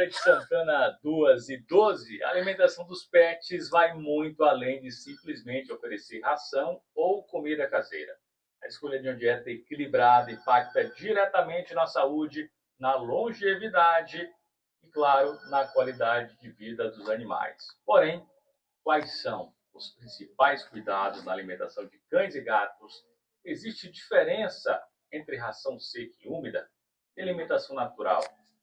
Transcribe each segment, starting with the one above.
Feira de Santana 2:12, a alimentação dos pets vai muito além de simplesmente oferecer ração ou comida caseira. A escolha de uma dieta equilibrada impacta diretamente na saúde, na longevidade e, claro, na qualidade de vida dos animais. Porém, quais são os principais cuidados na alimentação de cães e gatos? Existe diferença entre ração seca e úmida? E alimentação natural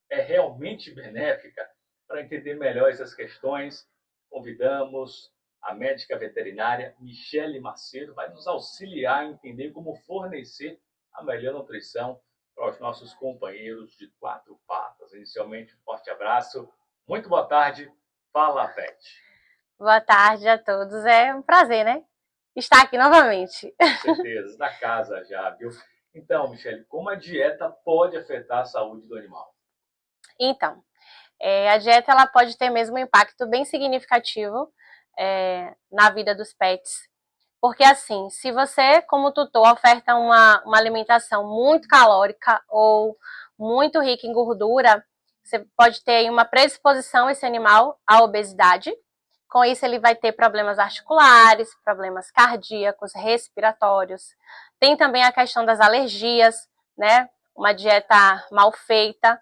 é realmente benéfica? Para entender melhor essas questões, convidamos a médica veterinária Michele Macedo, vai nos auxiliar a entender como fornecer a melhor nutrição para os nossos companheiros de quatro patas. Inicialmente, um forte abraço, muito boa tarde, fala Pet. Boa tarde a todos, é um prazer, né? Estar aqui novamente. Com certeza, da casa já, viu? Então, Michele, como a dieta pode afetar a saúde do animal? Então, a dieta ela pode ter mesmo um impacto bem significativo na vida dos pets. Porque assim, se você, como tutor, oferta uma alimentação muito calórica ou muito rica em gordura, você pode ter aí uma predisposição esse animal à obesidade. Com isso, ele vai ter problemas articulares, problemas cardíacos, respiratórios. Tem também a questão das alergias, né? Uma dieta mal feita.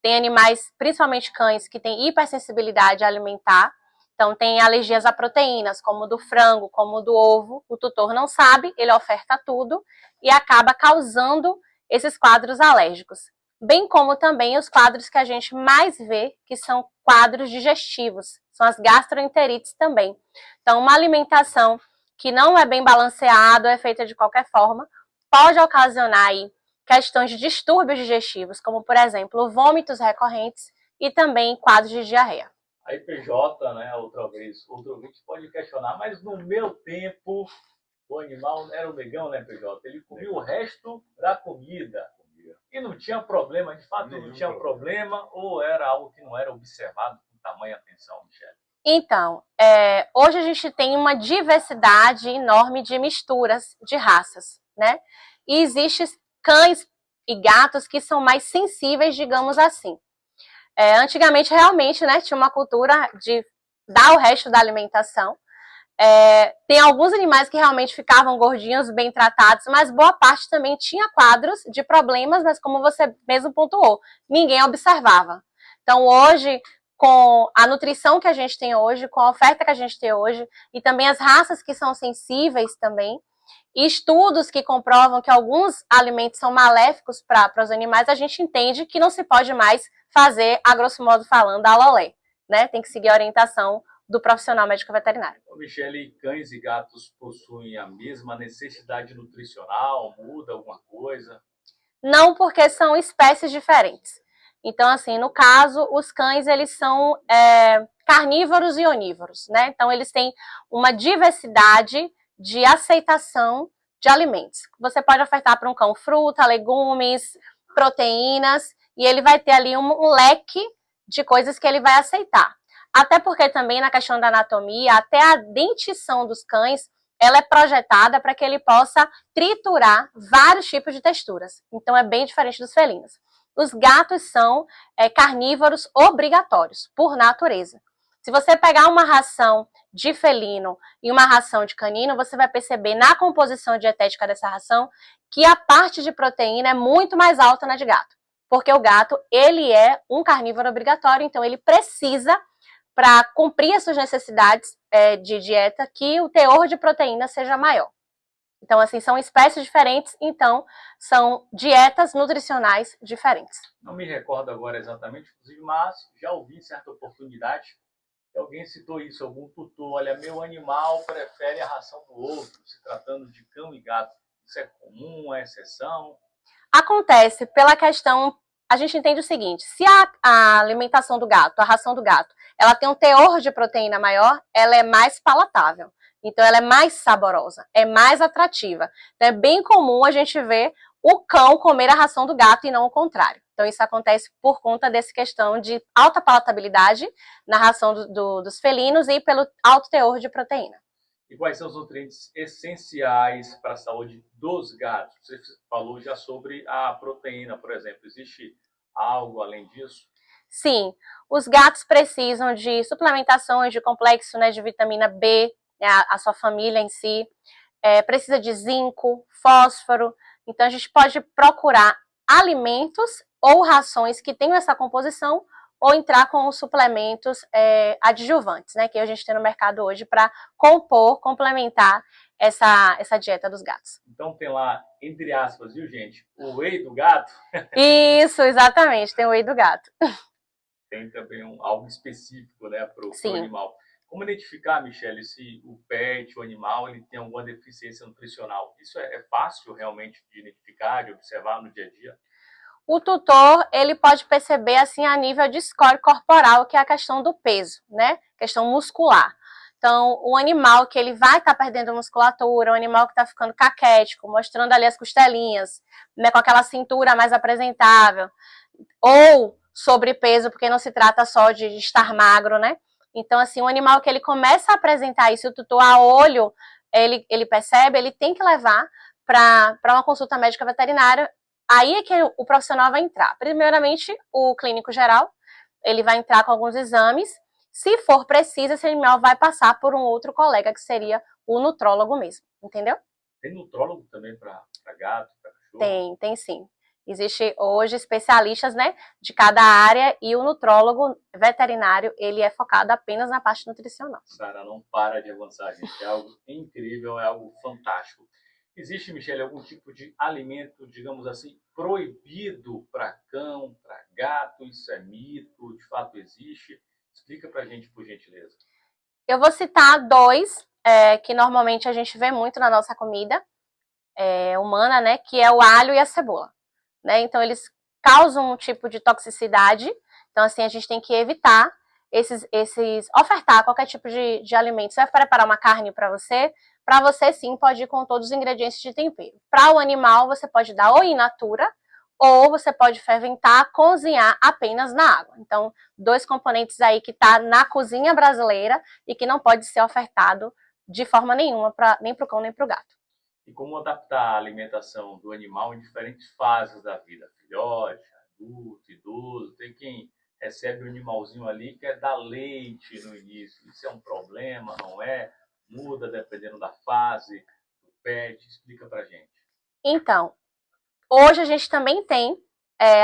Tem animais, principalmente cães, que têm hipersensibilidade alimentar. Então, tem alergias a proteínas, como do frango, como do ovo. O tutor não sabe, ele oferta tudo e acaba causando esses quadros alérgicos. Bem como também os quadros que a gente mais vê, que são quadros digestivos, são as gastroenterites também. Então, uma alimentação que não é bem balanceada, é feita de qualquer forma, pode ocasionar aí questões de distúrbios digestivos, como, por exemplo, vômitos recorrentes e também quadros de diarreia. Aí PJ, né, outra vez, outro ouvinte pode questionar, mas no meu tempo, o animal era o negão, né, PJ? Ele comia o resto da comida. E não tinha problema, de fato não tinha problema, ou era algo que não era observado com tamanha atenção, Michele? Então, hoje a gente tem uma diversidade enorme de misturas de raças, né? E existem cães e gatos que são mais sensíveis, digamos assim. Antigamente, realmente, né, tinha uma cultura de dar o resto da alimentação. Tem alguns animais que realmente ficavam gordinhos, bem tratados, mas boa parte também tinha quadros de problemas, mas como você mesmo pontuou, ninguém observava. Então, hoje, com a nutrição que a gente tem hoje, com a oferta que a gente tem hoje, e também as raças que são sensíveis também, e estudos que comprovam que alguns alimentos são maléficos para os animais, a gente entende que não se pode mais fazer, a grosso modo falando, a lolé, né? Tem que seguir a orientação do profissional médico veterinário. Michele, cães e gatos possuem a mesma necessidade nutricional? Muda alguma coisa? Não, porque são espécies diferentes. Então, assim, no caso, os cães, eles são carnívoros e onívoros, né? Então, eles têm uma diversidade de aceitação de alimentos. Você pode ofertar para um cão fruta, legumes, proteínas, e ele vai ter ali um leque de coisas que ele vai aceitar. Até porque também na questão da anatomia, até a dentição dos cães, ela é projetada para que ele possa triturar vários tipos de texturas. Então é bem diferente dos felinos. Os gatos são carnívoros obrigatórios, por natureza. Se você pegar uma ração de felino e uma ração de canino, você vai perceber na composição dietética dessa ração que a parte de proteína é muito mais alta na de gato. Porque o gato, ele é um carnívoro obrigatório, então ele precisa, para cumprir as suas necessidades de dieta, que o teor de proteína seja maior. Então, assim, são espécies diferentes, então são dietas nutricionais diferentes. Não me recordo agora exatamente, inclusive, mas já ouvi em certa oportunidade que alguém citou isso, algum tutor, olha, meu animal prefere a ração do outro, se tratando de cão e gato. Isso é comum, é exceção? Acontece pela questão, a gente entende o seguinte, se a alimentação do gato, a ração do gato, ela tem um teor de proteína maior, ela é mais palatável. Então ela é mais saborosa, é mais atrativa. Então é bem comum a gente ver o cão comer a ração do gato e não o contrário. Então isso acontece por conta dessa questão de alta palatabilidade na ração dos felinos e pelo alto teor de proteína. E quais são os nutrientes essenciais para a saúde dos gatos? Você falou já sobre a proteína, por exemplo. Existe algo além disso? Sim, os gatos precisam de suplementações de complexo, né, de vitamina B, né, a sua família em si, precisa de zinco, fósforo. Então a gente pode procurar alimentos ou rações que tenham essa composição ou entrar com os suplementos adjuvantes, né, que a gente tem no mercado hoje para complementar essa dieta dos gatos. Então tem lá, entre aspas, viu gente, o whey do gato. Isso, exatamente, tem o whey do gato. Tem também algo específico, né, para o Sim. animal. Como identificar, Michele, se o pet, o animal, ele tem alguma deficiência nutricional? Isso é fácil realmente de identificar, de observar no dia a dia? O tutor, ele pode perceber assim a nível de score corporal, que é a questão do peso, né? Questão muscular. Então, o animal que ele vai estar perdendo musculatura, o animal que está ficando caquético, mostrando ali as costelinhas, né, com aquela cintura mais apresentável, ou sobrepeso, porque não se trata só de estar magro, né? Então, assim, um animal que ele começa a apresentar isso, o tutor a olho, ele percebe, ele tem que levar para uma consulta médica veterinária. Aí é que o profissional vai entrar. Primeiramente, o clínico geral, ele vai entrar com alguns exames. Se for preciso, esse animal vai passar por um outro colega, que seria o nutrólogo mesmo, entendeu? Tem nutrólogo também para gato, para cachorro? Tem sim. Existe hoje especialistas, né, de cada área, e o nutrólogo veterinário, ele é focado apenas na parte nutricional. Sara, não para de avançar, gente. É algo incrível, é algo fantástico. Existe, Michele, algum tipo de alimento, digamos assim, proibido para cão, para gato? Isso é mito? De fato existe? Explica para a gente, por gentileza. Eu vou citar dois que normalmente a gente vê muito na nossa comida humana, né, que é o alho e a cebola. Né? Então, eles causam um tipo de toxicidade. Então, assim, a gente tem que evitar ofertar qualquer tipo de alimento. Você vai preparar uma carne para você sim pode ir com todos os ingredientes de tempero. Para o animal, você pode dar ou in natura, ou você pode ferventar, cozinhar apenas na água. Então, dois componentes aí que tá na cozinha brasileira e que não pode ser ofertado de forma nenhuma, nem para o cão nem para o gato. E como adaptar a alimentação do animal em diferentes fases da vida? Filhote, adulto, idoso. Tem quem recebe o animalzinho ali e quer dar leite no início. Isso é um problema, não é? Muda dependendo da fase do pet. Explica pra gente. Então, hoje a gente também tem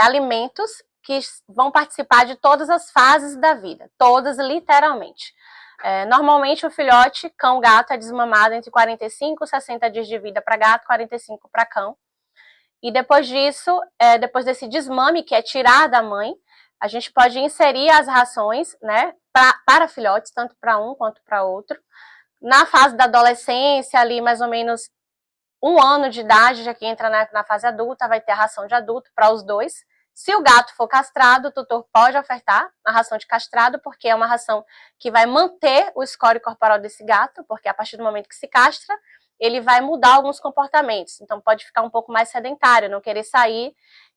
alimentos que vão participar de todas as fases da vida, todas literalmente. Normalmente o filhote, cão, gato, é desmamado entre 45 e 60 dias de vida para gato, 45 para cão. E depois disso, depois desse desmame, que é tirar da mãe, a gente pode inserir as rações, né, para filhotes, tanto para um quanto para outro. Na fase da adolescência, ali mais ou menos 1 ano de idade, já que entra na fase adulta, vai ter a ração de adulto para os dois. Se o gato for castrado, o tutor pode ofertar a ração de castrado, porque é uma ração que vai manter o score corporal desse gato, porque a partir do momento que se castra, ele vai mudar alguns comportamentos. Então pode ficar um pouco mais sedentário, não querer sair,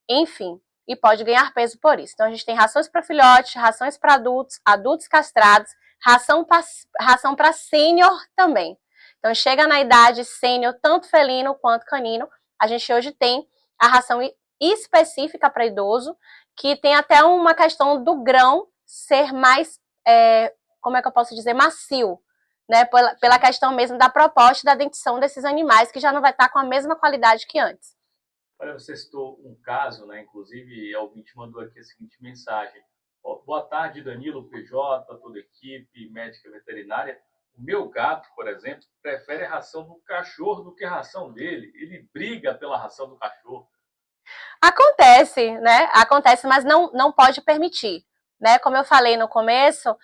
enfim. E pode ganhar peso por isso. Então a gente tem rações para filhotes, rações para adultos, adultos castrados, ração para sênior também. Então, chega na idade sênior, tanto felino quanto canino, a gente hoje tem a ração específica para idoso, que tem até uma questão do grão ser mais, como é que eu posso dizer, macio, né? Pela questão mesmo da proposta da dentição desses animais, que já não vai estar com a mesma qualidade que antes. Olha, você citou um caso, né? Inclusive, a ouvinte mandou aqui a seguinte mensagem. Boa tarde, Danilo, PJ, toda a equipe, médica veterinária. O meu gato, por exemplo, prefere a ração do cachorro do que a ração dele. Ele briga pela ração do cachorro. Acontece, né? Acontece, mas não pode permitir. Né? Como eu falei no começo,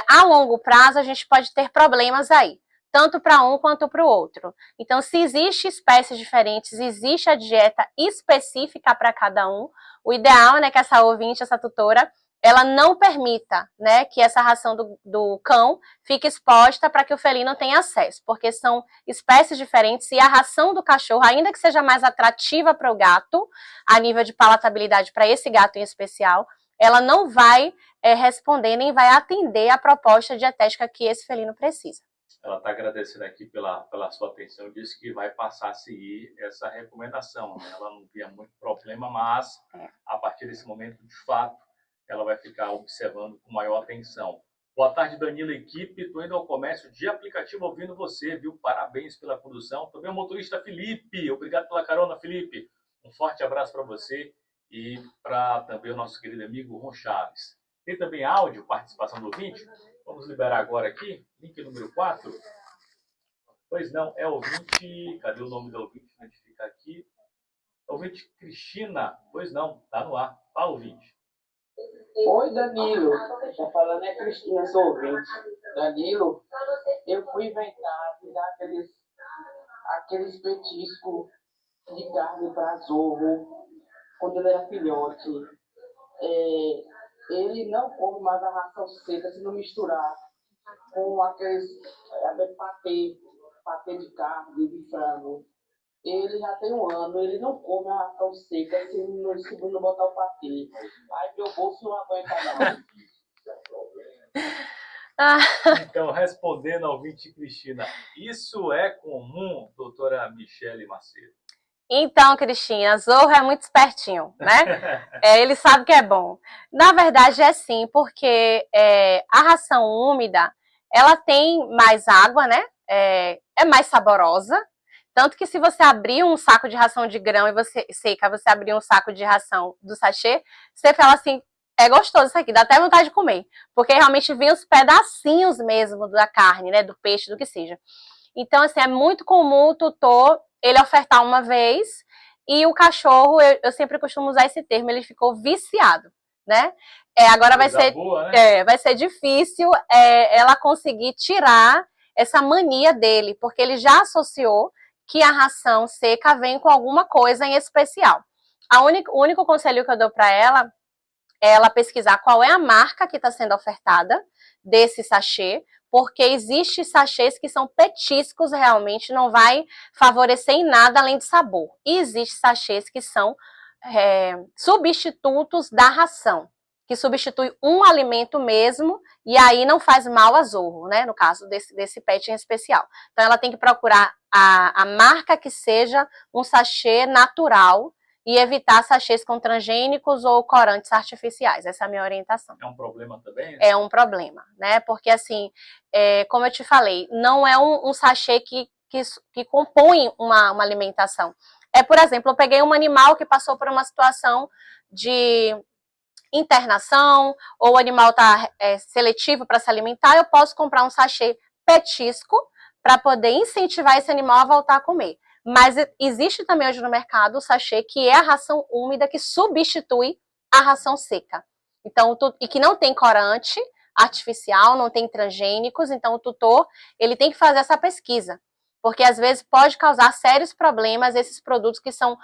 a longo prazo a gente pode ter problemas aí, tanto para um quanto para o outro. Então, se existe espécies diferentes, existe a dieta específica para cada um, o ideal é, né, que essa ouvinte, essa tutora, ela não permita, né, que essa ração do cão fique exposta para que o felino tenha acesso, porque são espécies diferentes e a ração do cachorro, ainda que seja mais atrativa para o gato, a nível de palatabilidade para esse gato em especial, ela não vai responder nem vai atender a proposta dietética que esse felino precisa. Ela está agradecendo aqui pela sua atenção e disse que vai passar a seguir essa recomendação. Né? Ela não via muito problema, mas a partir desse momento, de fato, ela vai ficar observando com maior atenção. Boa tarde, Danilo, equipe. Estou indo ao comércio de aplicativo ouvindo você, viu? Parabéns pela condução. Também o motorista Felipe. Obrigado pela carona, Felipe. Um forte abraço para você e para também o nosso querido amigo Ron Chaves. Tem também áudio, participação do ouvinte. Vamos liberar agora aqui, link número 4. Pois não, é ouvinte. Cadê o nome do ouvinte? Identificar aqui. Ouvinte Cristina. Pois não, tá no ar. Fala, ouvinte. Oi, Danilo. Tá falando é Cristina, sou ouvinte. Danilo, eu fui inventar de dar aqueles petiscos de carne para Zorro quando ele era filhote. Ele não come mais a ração seca se não misturar com aqueles patê de carne, de frango. Ele já tem 1 ano, ele não come a ração seca se não botar o patê. Aí meu bolso não aguenta não. Então, respondendo ao ouvinte Cristina, isso é comum, doutora Michele Macedo? Então, Cristina, Zorro é muito espertinho, né? Ele sabe que é bom. Na verdade, é sim, porque a ração úmida, ela tem mais água, né? É mais saborosa. Tanto que se você abrir um saco de ração de grão e você abrir um saco de ração do sachê, você fala assim, é gostoso isso aqui, dá até vontade de comer. Porque realmente vem os pedacinhos mesmo da carne, né? Do peixe, do que seja. Então, assim, é muito comum o tutor, ele ofertar uma vez e o cachorro, eu sempre costumo usar esse termo, ele ficou viciado, né? Agora vai ser, boa, né? vai ser difícil ela conseguir tirar essa mania dele, porque ele já associou que a ração seca vem com alguma coisa em especial. O único conselho que eu dou para ela é ela pesquisar qual é a marca que está sendo ofertada desse sachê, porque existe sachês que são petiscos realmente, não vai favorecer em nada além de sabor. E existe sachês que são substitutos da ração, que substitui um alimento mesmo, e aí não faz mal a Zorro, né? No caso desse pet em especial. Então ela tem que procurar a marca que seja um sachê natural e evitar sachês com transgênicos ou corantes artificiais. Essa é a minha orientação. É um problema também? É um problema, né? Porque assim, como eu te falei, não é um sachê que compõe uma alimentação. Por exemplo, eu peguei um animal que passou por uma situação de internação, ou o animal está seletivo para se alimentar, eu posso comprar um sachê petisco para poder incentivar esse animal a voltar a comer. Mas existe também hoje no mercado o sachê que é a ração úmida que substitui a ração seca. Então, e que não tem corante artificial, não tem transgênicos, então o tutor ele tem que fazer essa pesquisa. Porque às vezes pode causar sérios problemas esses produtos que são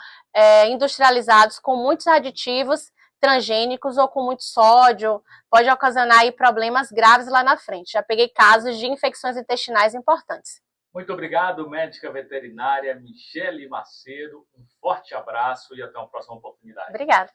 industrializados com muitos aditivos transgênicos ou com muito sódio, pode ocasionar aí problemas graves lá na frente. Já peguei casos de infecções intestinais importantes. Muito obrigado, médica veterinária Michele Macedo. Um forte abraço e até uma próxima oportunidade. Obrigada.